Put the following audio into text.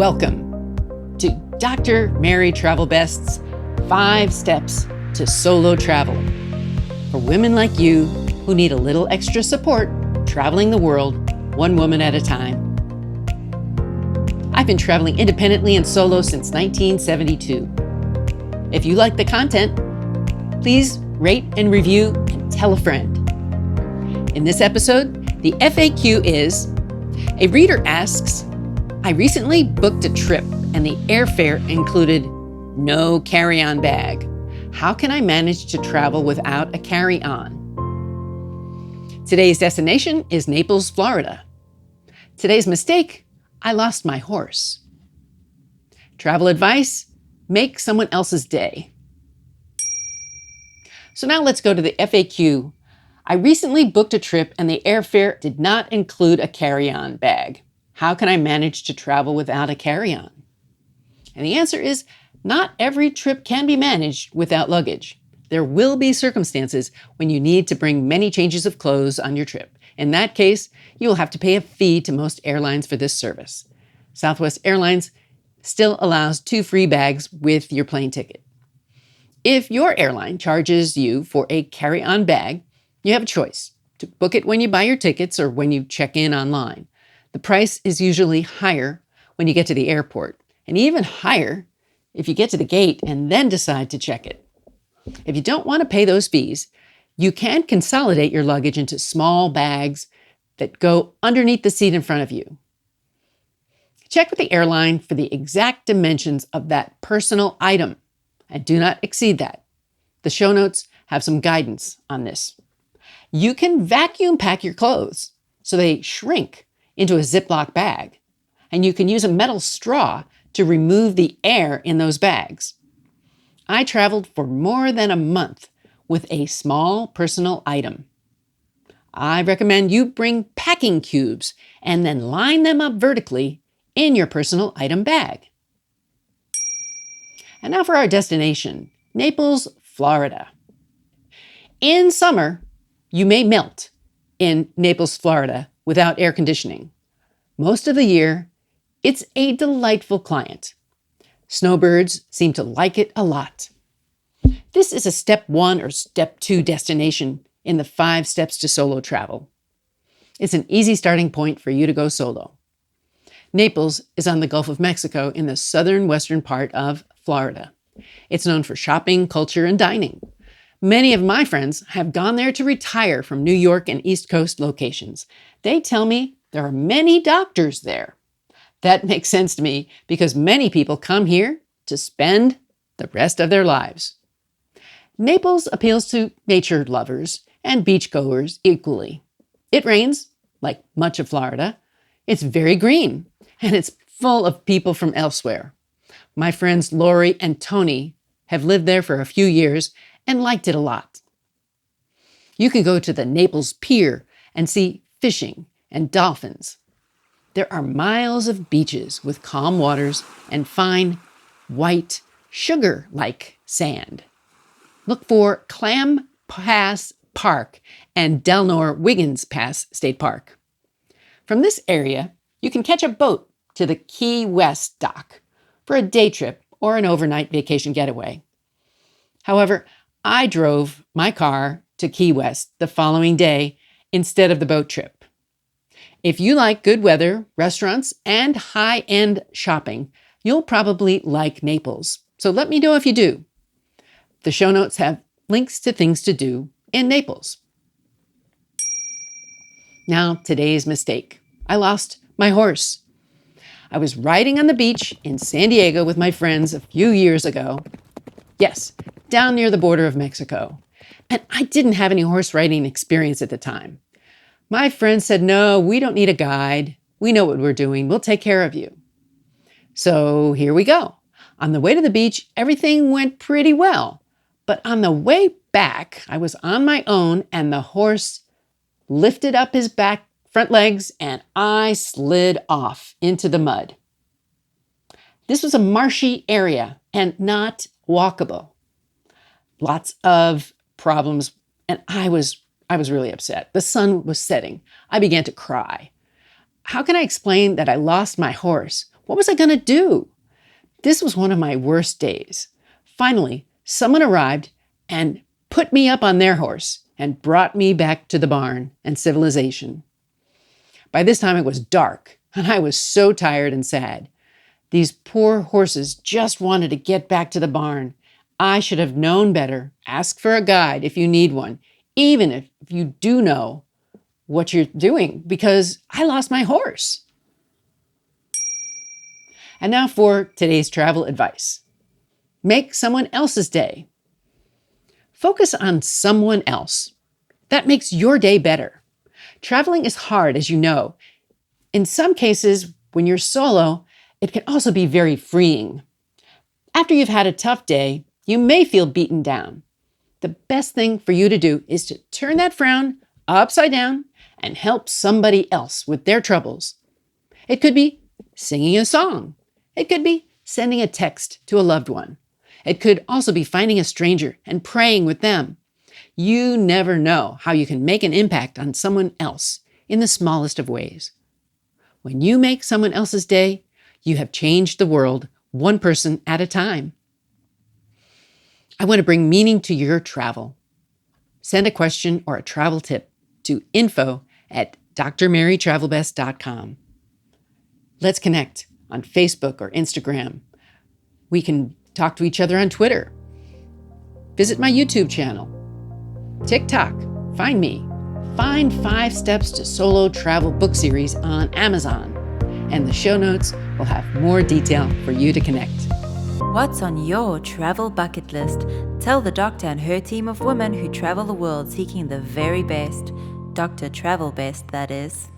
Welcome to Dr. Mary Travelbest's 5 Steps to Solo Travel for women like you who need a little extra support traveling the world one woman at a time. I've been traveling independently and solo since 1972. If you like the content, please rate and review and tell a friend. In this episode, the FAQ is, a reader asks, I recently booked a trip and the airfare included no carry-on bag. How can I manage to travel without a carry-on? Today's destination is Naples, Florida. Today's mistake, I lost my horse. Travel advice, make someone else's day. So now let's go to the FAQ. I recently booked a trip and the airfare did not include a carry-on bag. How can I manage to travel without a carry-on? And the answer is, not every trip can be managed without luggage. There will be circumstances when you need to bring many changes of clothes on your trip. In that case, you will have to pay a fee to most airlines for this service. Southwest Airlines still allows 2 free bags with your plane ticket. If your airline charges you for a carry-on bag, you have a choice to book it when you buy your tickets or when you check in online. The price is usually higher when you get to the airport, and even higher if you get to the gate and then decide to check it. If you don't want to pay those fees, you can consolidate your luggage into small bags that go underneath the seat in front of you. Check with the airline for the exact dimensions of that personal item, and do not exceed that. The show notes have some guidance on this. You can vacuum pack your clothes so they shrink into a ziplock bag, and you can use a metal straw to remove the air in those bags. I traveled for more than a month with a small personal item. I recommend you bring packing cubes and then line them up vertically in your personal item bag. And now for our destination, Naples, Florida. In summer, you may melt in Naples, Florida without air conditioning. Most of the year, it's a delightful climate. Snowbirds seem to like it a lot. This is a step 1 or step 2 destination in the 5 steps to solo travel. It's an easy starting point for you to go solo. Naples is on the Gulf of Mexico in the southern western part of Florida. It's known for shopping, culture, and dining. Many of my friends have gone there to retire from New York and East Coast locations. They tell me there are many doctors there. That makes sense to me because many people come here to spend the rest of their lives. Naples appeals to nature lovers and beachgoers equally. It rains, like much of Florida. It's very green, and it's full of people from elsewhere. My friends Lori and Tony have lived there for a few years and liked it a lot. You can go to the Naples Pier and see fishing and dolphins. There are miles of beaches with calm waters and fine, white, sugar-like sand. Look for Clam Pass Park and Delnor Wiggins Pass State Park. From this area, you can catch a boat to the Key West dock for a day trip or an overnight vacation getaway. However, I drove my car to Key West the following day instead of the boat trip. If you like good weather, restaurants, and high-end shopping, you'll probably like Naples. So let me know if you do. The show notes have links to things to do in Naples. Now, today's mistake. I lost my horse. I was riding on the beach in San Diego with my friends a few years ago. Yes, down near the border of Mexico. And I didn't have any horse riding experience at the time. My friends said, no, we don't need a guide. We know what we're doing. We'll take care of you. So here we go. On the way to the beach, everything went pretty well. But on the way back, I was on my own and the horse lifted up his front legs and I slid off into the mud. This was a marshy area and not walkable. Lots of problems, and I was really upset. The sun was setting. I began to cry. How can I explain that I lost my horse What was I going to do? This was one of my worst days. Finally, someone arrived and put me up on their horse and brought me back to the barn and civilization. By this time it was dark, and I was so tired and sad. These poor horses just wanted to get back to the barn. I should have known better. Ask for a guide if you need one, even if you do know what you're doing, because I lost my horse. And now for today's travel advice. Make someone else's day. Focus on someone else. That makes your day better. Traveling is hard, as you know. In some cases, when you're solo, it can also be very freeing. After you've had a tough day, you may feel beaten down. The best thing for you to do is to turn that frown upside down and help somebody else with their troubles. It could be singing a song. It could be sending a text to a loved one. It could also be finding a stranger and praying with them. You never know how you can make an impact on someone else in the smallest of ways. When you make someone else's day, you have changed the world one person at a time. I want to bring meaning to your travel. Send a question or a travel tip to info@drmarytravelbest.com. Let's connect on Facebook or Instagram. We can talk to each other on Twitter. Visit my YouTube channel. TikTok. Find me. Find 5 Steps to Solo Travel book series on Amazon. And the show notes will have more detail for you to connect. What's on your travel bucket list? Tell the doctor and her team of women who travel the world seeking the very best. Dr. Travelbest, that is.